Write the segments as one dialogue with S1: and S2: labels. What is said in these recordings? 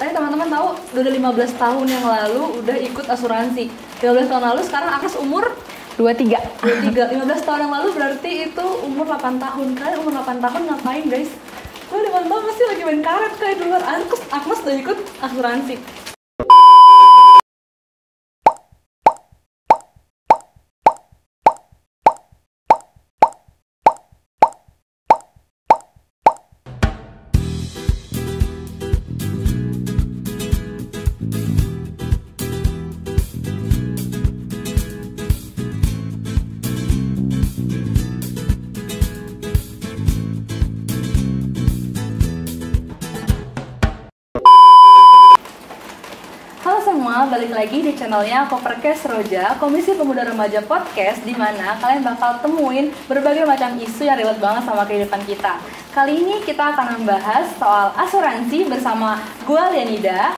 S1: Tapi teman-teman tahu, udah 15 tahun yang lalu udah ikut asuransi. 15 tahun lalu, sekarang Agnes umur
S2: 23.
S1: 15 tahun yang lalu berarti itu umur 8 tahun. Kalian umur 8 tahun ngapain guys? Gue 5 tahun masih lagi main karet kayak di luar. Agnes udah ikut asuransi. Balik lagi di channelnya Koperkes Roja, Komisi Pemuda Remaja Podcast, di mana kalian bakal temuin berbagai macam isu yang relate banget sama kehidupan kita. Kali ini kita akan membahas soal asuransi bersama gue Lianida.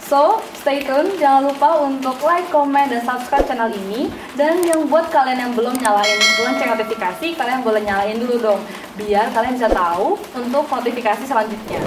S1: So, stay tune, jangan lupa untuk like, comment, dan subscribe channel ini. Dan yang buat kalian yang belum nyalain lonceng notifikasi, kalian boleh nyalain dulu dong, biar kalian bisa tahu untuk notifikasi selanjutnya.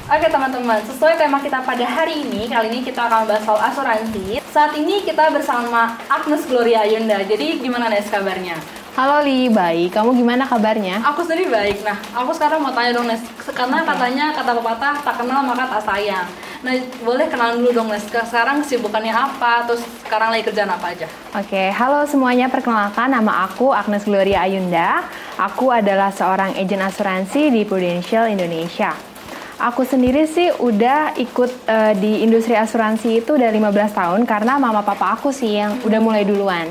S1: Oke teman-teman, sesuai tema kita pada hari ini, kali ini kita akan membahas soal asuransi. Saat ini kita bersama Agnes Gloria Ayunda. Jadi gimana Nes kabarnya?
S2: Halo Li, baik. Kamu gimana kabarnya?
S1: Aku sendiri baik. Nah, aku sekarang mau tanya dong Nes, karena katanya kata pepatah tak kenal maka tak sayang. Nah, boleh kenalan dulu dong Nes, sekarang kesibukannya apa, terus sekarang lagi kerjaan apa aja?
S2: Oke, halo semuanya, perkenalkan nama aku Agnes Gloria Ayunda. Aku adalah seorang agen asuransi di Prudential Indonesia. Aku sendiri sih udah ikut di industri asuransi itu udah 15 tahun karena mama papa aku sih yang udah mulai duluan.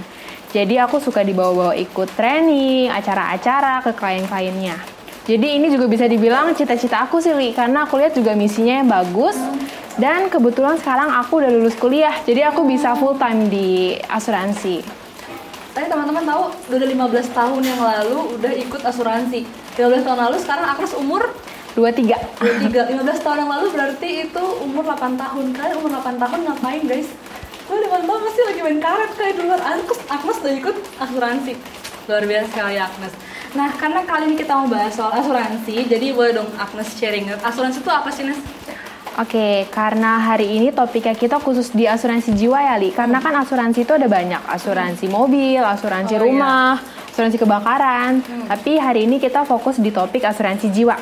S2: Jadi aku suka dibawa-bawa ikut training, acara-acara ke klien-kliennya. Jadi ini juga bisa dibilang cita-cita aku sih Li, karena aku lihat juga misinya yang bagus. Dan kebetulan sekarang aku udah lulus kuliah, jadi aku bisa full time di asuransi.
S1: Tadi teman-teman tahu, udah 15 tahun yang lalu udah ikut asuransi. 15 tahun lalu, sekarang Agnes umur
S2: 23.
S1: 15 tahun yang lalu berarti itu umur 8 tahun. Kalian umur 8 tahun ngapain guys? Gue 5 tahun masih lagi main karet kayak di luar. Agnes udah ikut asuransi. Luar biasa sekali Agnes. Nah, karena kali ini kita mau bahas soal asuransi, jadi boleh dong Agnes sharing. Asuransi itu apa sih Nes?
S2: Oke, karena hari ini topiknya kita khusus di asuransi jiwa ya Li. Karena kan asuransi itu ada banyak. Asuransi mobil, asuransi rumah, asuransi kebakaran. Tapi hari ini kita fokus di topik asuransi jiwa.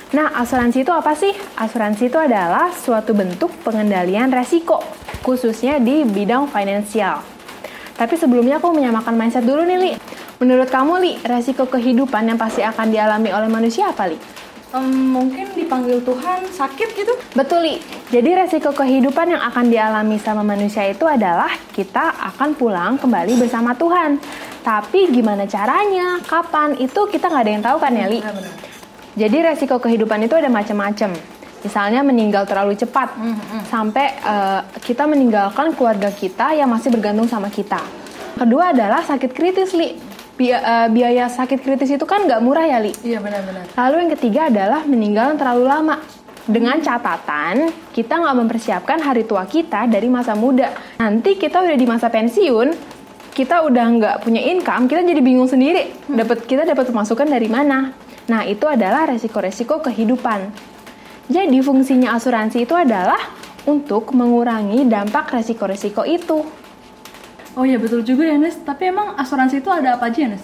S2: Nah, asuransi itu apa sih? Asuransi itu adalah suatu bentuk pengendalian resiko, khususnya di bidang finansial. Tapi sebelumnya aku menyamakan mindset dulu nih, Li. Menurut kamu, Li, resiko kehidupan yang pasti akan dialami oleh manusia apa, Li?
S1: Mungkin dipanggil Tuhan sakit gitu?
S2: Betul, Li. Jadi resiko kehidupan yang akan dialami sama manusia itu adalah kita akan pulang kembali bersama Tuhan. Tapi gimana caranya, kapan, itu kita nggak ada yang tahu kan ya, Li?
S1: Benar.
S2: Jadi resiko kehidupan itu ada macam-macam. Misalnya meninggal terlalu cepat, sampai kita meninggalkan keluarga kita yang masih bergantung sama kita. Kedua adalah sakit kritis, Li. Biaya sakit kritis itu kan nggak murah ya, Li?
S1: Iya, benar-benar.
S2: Lalu yang ketiga adalah meninggal terlalu lama. Dengan catatan, kita nggak mempersiapkan hari tua kita dari masa muda. Nanti kita udah di masa pensiun, kita udah nggak punya income, kita jadi bingung sendiri. Kita dapat pemasukan dari mana? Nah, itu adalah resiko-resiko kehidupan. Jadi, fungsinya asuransi itu adalah untuk mengurangi dampak resiko-resiko itu.
S1: Oh iya, betul juga ya, Nes. Tapi emang asuransi itu ada apa aja, Nes?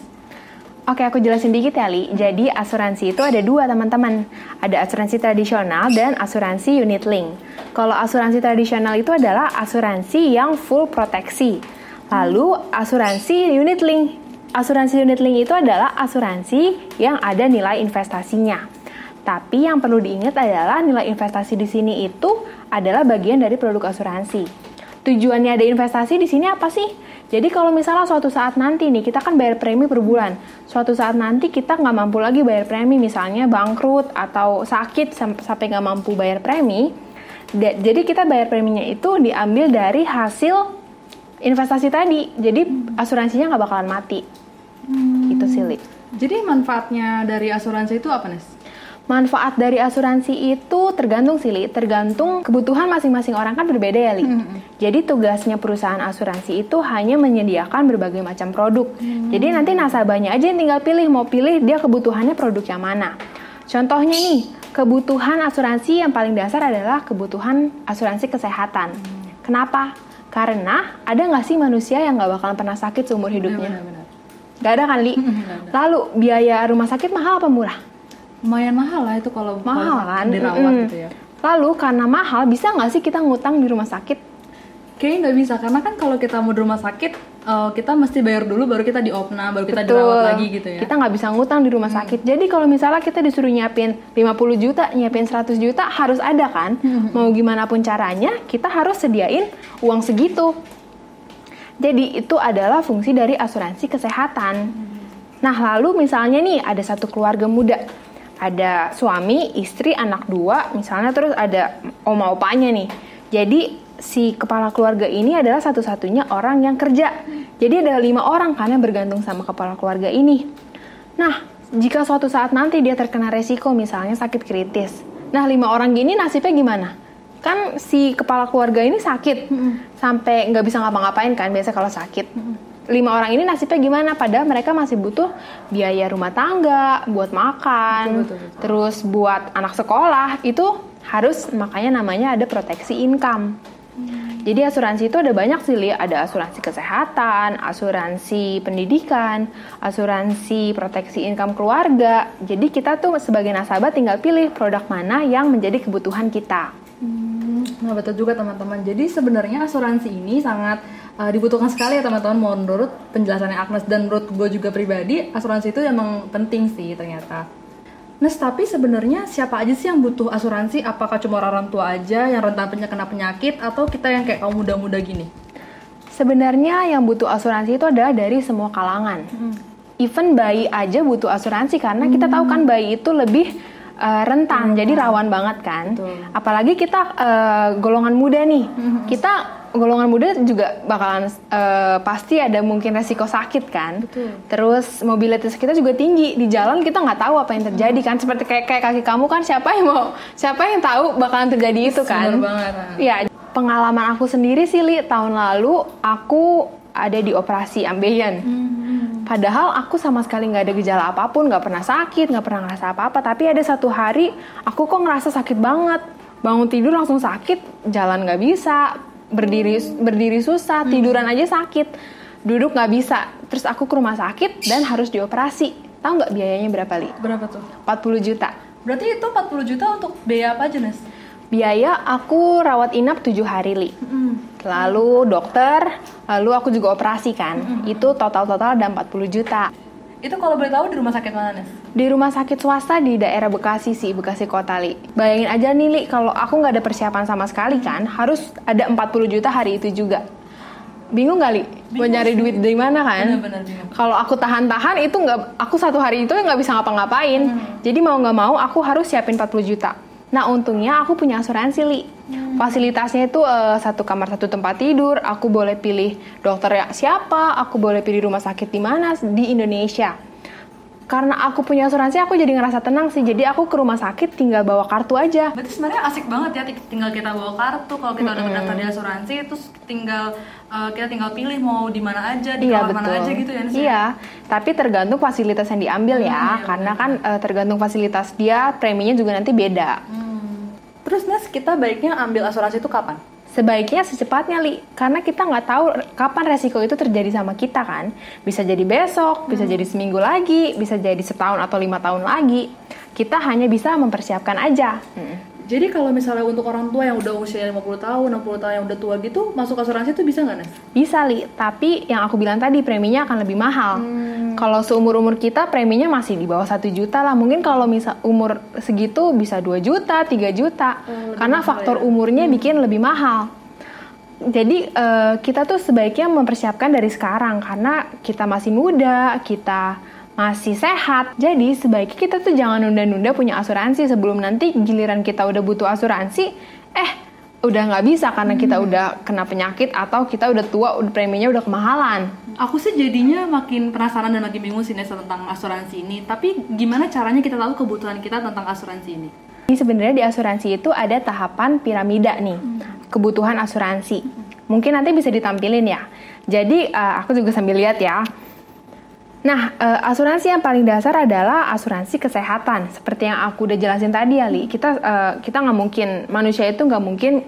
S2: Oke, aku jelasin dikit ya, Li. Jadi, asuransi itu ada dua, teman-teman. Ada asuransi tradisional dan asuransi unit link. Kalau asuransi tradisional itu adalah asuransi yang full proteksi. Lalu, asuransi unit link. Asuransi unit link itu adalah asuransi yang ada nilai investasinya. Tapi yang perlu diingat adalah nilai investasi di sini itu adalah bagian dari produk asuransi. Tujuannya ada investasi di sini apa sih? Jadi kalau misalnya suatu saat nanti nih, kita kan bayar premi per bulan. Suatu saat nanti kita nggak mampu lagi bayar premi, misalnya bangkrut atau sakit sampai nggak mampu bayar premi. Jadi kita bayar preminya itu diambil dari hasil investasi tadi. Jadi asuransinya nggak bakalan mati. Itu sih, Li.
S1: Jadi manfaatnya dari asuransi itu apa, Nes?
S2: Manfaat dari asuransi itu tergantung sih, Li. Tergantung kebutuhan masing-masing orang kan berbeda ya, Li. Jadi tugasnya perusahaan asuransi itu hanya menyediakan berbagai macam produk. Jadi nanti nasabahnya aja yang tinggal pilih, mau pilih dia kebutuhannya produk yang mana. Contohnya nih, kebutuhan asuransi yang paling dasar adalah kebutuhan asuransi kesehatan. Kenapa? Karena ada nggak sih manusia yang nggak bakalan pernah sakit seumur hidupnya?
S1: Benar-benar.
S2: Nggak ada kan, Li? Lalu, biaya rumah sakit mahal apa murah?
S1: Lumayan mahal lah itu kalau
S2: Mahal kan?
S1: dirawat gitu ya.
S2: Lalu, karena mahal, bisa nggak sih kita ngutang di rumah sakit?
S1: Kayaknya nggak bisa, karena kan kalau kita mau di rumah sakit, kita mesti bayar dulu, baru kita diopna, baru kita
S2: Betul.
S1: dirawat lagi gitu ya.
S2: Kita nggak bisa ngutang di rumah sakit. Jadi kalau misalnya kita disuruh nyiapin 50 juta, nyiapin 100 juta, harus ada kan? Mau gimana pun caranya, kita harus sediain uang segitu. Jadi itu adalah fungsi dari asuransi kesehatan. Nah lalu misalnya nih ada satu keluarga muda. Ada suami, istri, anak 2, misalnya terus ada oma opanya nih. Jadi si kepala keluarga ini adalah satu-satunya orang yang kerja. Jadi ada 5 orang kan yang bergantung sama kepala keluarga ini. Nah, jika suatu saat nanti dia terkena resiko misalnya sakit kritis. Nah, 5 orang gini nasibnya gimana? Kan si kepala keluarga ini sakit. Sampai nggak bisa ngapa-ngapain kan biasa kalau sakit. 5 orang ini nasibnya gimana? Padahal mereka masih butuh biaya rumah tangga, buat makan,
S1: Betul.
S2: terus buat anak sekolah. Itu harus, makanya namanya ada proteksi income. Jadi asuransi itu ada banyak sih, Li. Ada asuransi kesehatan, asuransi pendidikan, asuransi proteksi income keluarga. Jadi kita tuh sebagai nasabah tinggal pilih produk mana yang menjadi kebutuhan kita.
S1: Nah betul juga teman-teman. Jadi sebenarnya asuransi ini sangat dibutuhkan sekali ya teman-teman. Menurut penjelasannya Agnes dan menurut gue juga pribadi, asuransi itu emang penting sih ternyata. Nes, tapi sebenarnya siapa aja sih yang butuh asuransi? Apakah cuma orang tua aja yang rentan kena penyakit, atau kita yang kayak kaum muda-muda gini?
S2: Sebenarnya yang butuh asuransi itu adalah dari semua kalangan. Even bayi aja butuh asuransi karena kita tahu kan bayi itu lebih rentan, jadi rawan banget kan.
S1: Betul.
S2: Apalagi kita golongan muda nih. Kita golongan muda juga bakalan pasti ada mungkin resiko sakit kan.
S1: Betul.
S2: Terus mobilitas kita juga tinggi, di jalan kita nggak tahu apa yang terjadi kan. Seperti kayak kaki kamu kan, siapa yang tahu bakalan terjadi itu kan.
S1: Bener banget.
S2: Ya, pengalaman aku sendiri sih, Li, tahun lalu aku ada di operasi ambeien. Padahal aku sama sekali nggak ada gejala apapun, nggak pernah sakit, nggak pernah ngerasa apa-apa. Tapi ada satu hari aku kok ngerasa sakit banget. Bangun tidur langsung sakit, jalan nggak bisa, berdiri susah, tiduran aja sakit, duduk nggak bisa. Terus aku ke rumah sakit dan harus dioperasi. Tahu nggak biayanya berapa, Li?
S1: Berapa tuh?
S2: 40 juta.
S1: Berarti itu 40 juta untuk biaya apa aja, Nes?
S2: Biaya aku rawat inap 7 hari, Li. Lalu dokter, lalu aku juga operasi kan. Itu total ada 40 juta.
S1: Itu kalau boleh tahu di rumah sakit mana, Nes?
S2: Di rumah sakit swasta di daerah Bekasi sih, Bekasi Kota, Li. Bayangin aja nih, Li, kalau aku nggak ada persiapan sama sekali kan, harus ada 40 juta hari itu juga. Bingung nggak, Li? Mau nyari duit dari mana kan?
S1: Benar-benar bingung.
S2: Kalau aku tahan-tahan itu nggak, aku satu hari itu nggak bisa ngapa-ngapain. Jadi mau nggak mau aku harus siapin 40 juta. Nah untungnya aku punya asuransi, Li. Fasilitasnya itu satu kamar satu tempat tidur. Aku boleh pilih dokter siapa, aku boleh pilih rumah sakit di mana di Indonesia. Karena aku punya asuransi, aku jadi ngerasa tenang sih. Jadi aku ke rumah sakit tinggal bawa kartu aja.
S1: Berarti sebenarnya asik banget ya, tinggal kita bawa kartu. Kalau kita udah mendaftar di asuransi, terus kita tinggal pilih mau di mana aja, di kamar mana aja gitu ya, Nes?
S2: Iya, tapi tergantung fasilitas yang diambil ya. Karena kan tergantung fasilitas dia, preminya juga nanti beda.
S1: Terus, Nes, kita baiknya ambil asuransi itu kapan?
S2: Sebaiknya secepatnya, Li. Karena kita nggak tahu kapan resiko itu terjadi sama kita kan. Bisa jadi besok, bisa jadi seminggu lagi, bisa jadi setahun atau 5 tahun lagi. Kita hanya bisa mempersiapkan aja.
S1: Jadi kalau misalnya untuk orang tua yang udah usia 50 tahun, 60 tahun yang udah tua gitu, masuk asuransi itu bisa nggak, Nes?
S2: Bisa, Li. Tapi yang aku bilang tadi, preminya akan lebih mahal. Kalau seumur-umur kita, preminya masih di bawah 1 juta lah. Mungkin kalau misal umur segitu bisa 2 juta, 3 juta. Karena faktor umurnya bikin lebih mahal. Jadi kita tuh sebaiknya mempersiapkan dari sekarang. Karena kita masih muda, kita masih sehat. Jadi sebaiknya kita tuh jangan nunda-nunda punya asuransi sebelum nanti giliran kita udah butuh asuransi, udah nggak bisa karena kita udah kena penyakit atau kita udah tua, preminya udah kemahalan.
S1: Aku sih jadinya makin penasaran dan makin bingung sih, Nes, tentang asuransi ini. Tapi gimana caranya kita tahu kebutuhan kita tentang asuransi ini?
S2: Ini sebenarnya di asuransi itu ada tahapan piramida nih, kebutuhan asuransi. Mungkin nanti bisa ditampilin ya. Jadi aku juga sambil lihat ya. Nah, asuransi yang paling dasar adalah asuransi kesehatan. Seperti yang aku udah jelasin tadi, Ali. Kita nggak mungkin, manusia itu nggak mungkin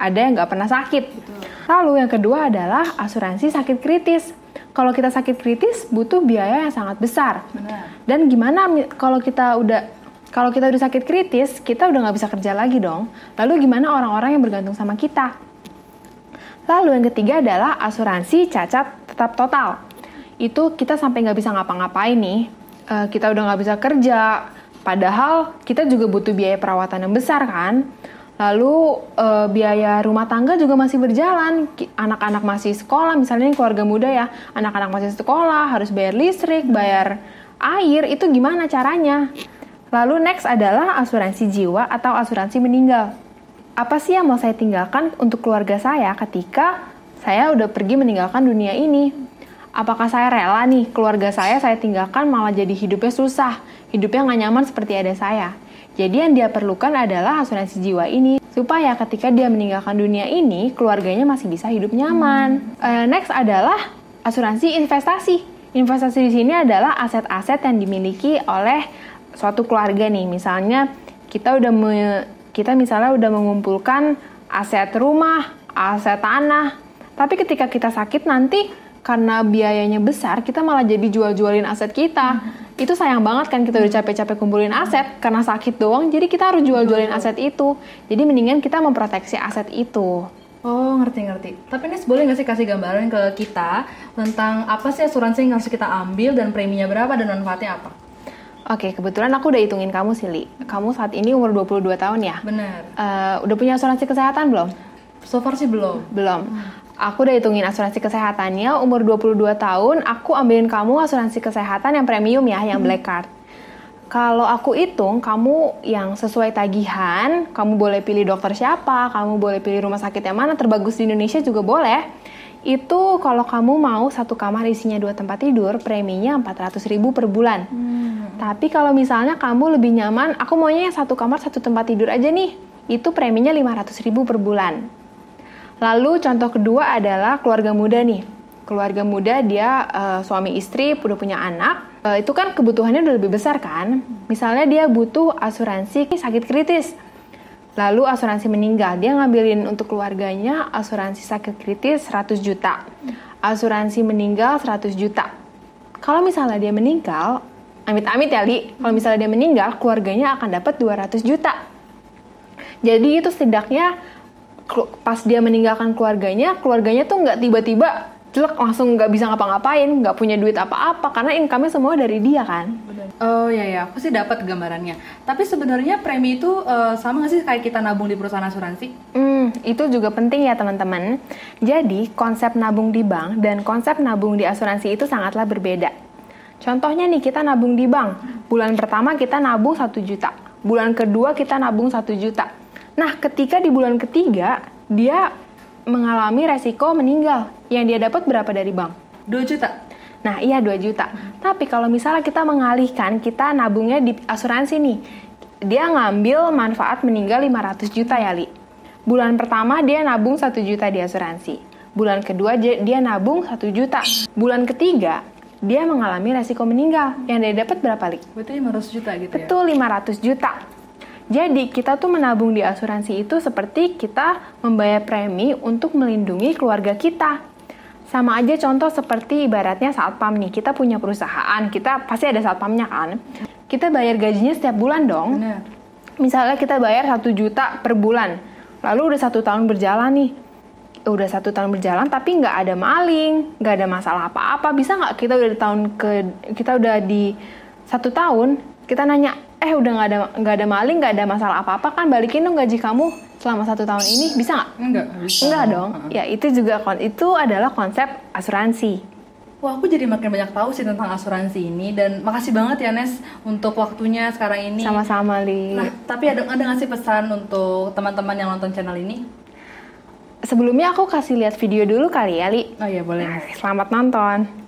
S2: ada yang nggak pernah sakit.
S1: Betul.
S2: Lalu yang kedua adalah asuransi sakit kritis. Kalau kita sakit kritis, butuh biaya yang sangat besar.
S1: Benar.
S2: Dan gimana kalau kita udah sakit kritis, kita udah nggak bisa kerja lagi dong. Lalu gimana orang-orang yang bergantung sama kita? Lalu yang ketiga adalah asuransi cacat tetap total. Itu kita sampai nggak bisa ngapa-ngapain nih. Kita udah nggak bisa kerja. Padahal kita juga butuh biaya perawatan yang besar kan. Lalu biaya rumah tangga juga masih berjalan. Anak-anak masih sekolah, misalnya ini keluarga muda ya. Anak-anak masih sekolah, harus bayar listrik, bayar air. Itu gimana caranya? Lalu next adalah asuransi jiwa atau asuransi meninggal. Apa sih yang mau saya tinggalkan untuk keluarga saya ketika saya udah pergi meninggalkan dunia ini? Apakah saya rela nih keluarga saya tinggalkan malah jadi hidupnya susah, hidupnya nggak nyaman seperti ada saya? Jadi yang dia perlukan adalah asuransi jiwa ini, supaya ketika dia meninggalkan dunia ini, keluarganya masih bisa hidup nyaman. Next adalah asuransi investasi. Investasi di sini adalah aset-aset yang dimiliki oleh suatu keluarga nih. Misalnya kita misalnya udah mengumpulkan aset rumah, aset tanah. Tapi ketika kita sakit nanti karena biayanya besar, kita malah jadi jual-jualin aset kita. Itu sayang banget kan, kita udah capek-capek kumpulin aset karena sakit doang, jadi kita harus jual-jualin aset itu. Jadi mendingan kita memproteksi aset itu.
S1: Oh, ngerti. Tapi Nes, boleh nggak sih kasih gambaran ke kita tentang apa sih asuransi yang harus kita ambil dan preminya berapa dan manfaatnya apa?
S2: Oke, kebetulan aku udah hitungin kamu sih, Li. Kamu saat ini umur 22 tahun ya?
S1: Benar.
S2: Udah punya asuransi kesehatan belum?
S1: So far sih belum.
S2: Belum. Aku udah hitungin asuransi kesehatannya, umur 22 tahun, aku ambilin kamu asuransi kesehatan yang premium ya, yang Black Card. Kalau aku hitung, kamu yang sesuai tagihan, kamu boleh pilih dokter siapa, kamu boleh pilih rumah sakit yang mana, terbagus di Indonesia juga boleh. Itu kalau kamu mau satu kamar isinya 2 tempat tidur, preminya 400.000 per bulan. Tapi kalau misalnya kamu lebih nyaman, aku maunya yang satu kamar satu tempat tidur aja nih, itu preminya 500.000 per bulan. Lalu contoh kedua adalah keluarga muda nih. Keluarga muda dia suami istri, udah punya anak. Itu kan kebutuhannya udah lebih besar kan. Misalnya dia butuh asuransi sakit kritis. Lalu asuransi meninggal. Dia ngambilin untuk keluarganya asuransi sakit kritis 100 juta. Asuransi meninggal 100 juta. Kalau misalnya dia meninggal, amit-amit ya Li, kalau misalnya dia meninggal, keluarganya akan dapat 200 juta. Jadi itu setidaknya pas dia meninggalkan keluarganya tuh nggak tiba-tiba jelek langsung nggak bisa ngapa-ngapain, nggak punya duit apa-apa karena income-nya semua dari dia kan.
S1: Oh ya, aku sih dapat gambarannya. Tapi sebenarnya premi itu sama nggak sih kayak kita nabung di perusahaan asuransi?
S2: Itu juga penting ya teman-teman. Jadi konsep nabung di bank dan konsep nabung di asuransi itu sangatlah berbeda. Contohnya nih, kita nabung di bank. Bulan pertama kita nabung 1 juta. Bulan kedua kita nabung 1 juta. Nah, ketika di bulan ketiga, dia mengalami resiko meninggal. Yang dia dapat berapa dari bank?
S1: 2 juta?
S2: Nah, iya 2 juta. Tapi kalau misalnya kita mengalihkan, kita nabungnya di asuransi nih. Dia ngambil manfaat meninggal 500 juta ya, Li. Bulan pertama dia nabung 1 juta di asuransi. Bulan kedua dia nabung 1 juta. Bulan ketiga, dia mengalami resiko meninggal. Yang dia dapat berapa, Li?
S1: Berarti 500 juta gitu ya?
S2: Betul, 500 juta. Jadi, kita tuh menabung di asuransi itu seperti kita membayar premi untuk melindungi keluarga kita. Sama aja contoh seperti ibaratnya satpam nih, kita punya perusahaan, kita pasti ada satpamnya kan. Kita bayar gajinya setiap bulan dong.
S1: Benar.
S2: Misalnya kita bayar 1 juta per bulan, lalu udah 1 tahun berjalan nih. Udah 1 tahun berjalan tapi nggak ada maling, nggak ada masalah apa-apa. Bisa nggak kita udah di 1 tahun, kita nanya, udah nggak ada maling, nggak ada masalah apa-apa kan, balikin dong gaji kamu selama 1 tahun ini, bisa nggak? Enggak dong. Ya itu adalah konsep asuransi.
S1: Wah, aku jadi makin banyak tahu sih tentang asuransi ini, dan makasih banget ya Nes untuk waktunya sekarang ini.
S2: Sama-sama, Li.
S1: Nah, tapi ada ngasih pesan untuk teman-teman yang nonton channel ini?
S2: Sebelumnya aku kasih lihat video dulu kali ya, Li.
S1: Oh iya, boleh.
S2: Selamat nonton.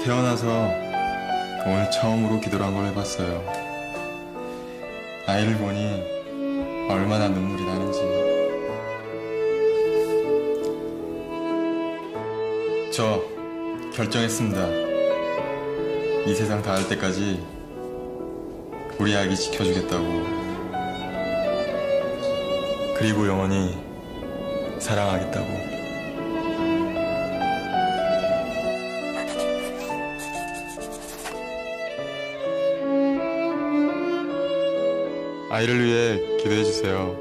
S3: 태어나서 오늘 처음으로 기도를 한 걸 해봤어요. 아이를 보니 얼마나 눈물이 나는지. 저 결정했습니다. 이 세상 닿을 때까지 우리 아기 지켜주겠다고. 그리고 영원히 사랑하겠다고. 아이를 위해 기도해주세요.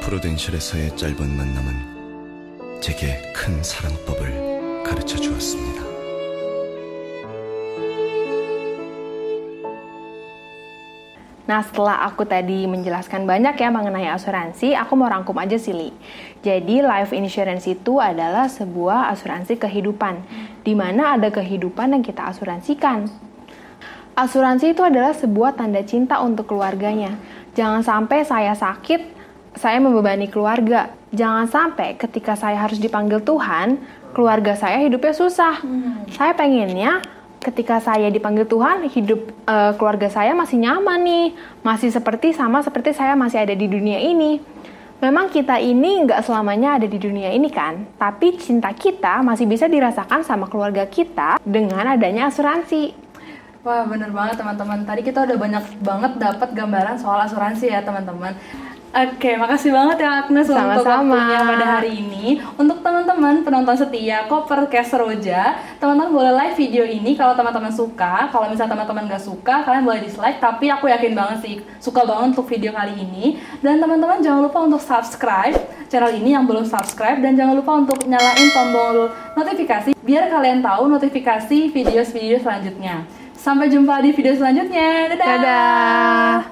S4: 프루덴셜에서의 짧은 만남은 제게 큰 사랑법을 가르쳐 주었습니다.
S2: Nah, setelah aku tadi menjelaskan banyak ya mengenai asuransi, aku mau rangkum aja sih, Li. Jadi, life insurance itu adalah sebuah asuransi kehidupan, di mana ada kehidupan yang kita asuransikan. Asuransi itu adalah sebuah tanda cinta untuk keluarganya. Jangan sampai saya sakit, saya membebani keluarga. Jangan sampai ketika saya harus dipanggil Tuhan, keluarga saya hidupnya susah. Saya pengennya ketika saya dipanggil Tuhan, hidup keluarga saya masih nyaman nih. Masih sama seperti saya masih ada di dunia ini. Memang kita ini nggak selamanya ada di dunia ini kan, tapi cinta kita masih bisa dirasakan sama keluarga kita dengan adanya asuransi.
S1: Wah, bener banget teman-teman. Tadi kita udah banyak banget dapat gambaran soal asuransi ya teman-teman. Oke, makasih banget ya Agnes untuk waktunya pada hari ini. Untuk teman-teman penonton setia Kopercast Roja, teman-teman boleh like video ini kalau teman-teman suka. Kalau misalnya teman-teman nggak suka, kalian boleh dislike. Tapi aku yakin banget sih, suka banget untuk video kali ini. Dan teman-teman jangan lupa untuk subscribe channel ini yang belum subscribe. Dan jangan lupa untuk nyalain tombol notifikasi, biar kalian tahu notifikasi video-video selanjutnya. Sampai jumpa di video selanjutnya. Dadah!
S2: Dadah!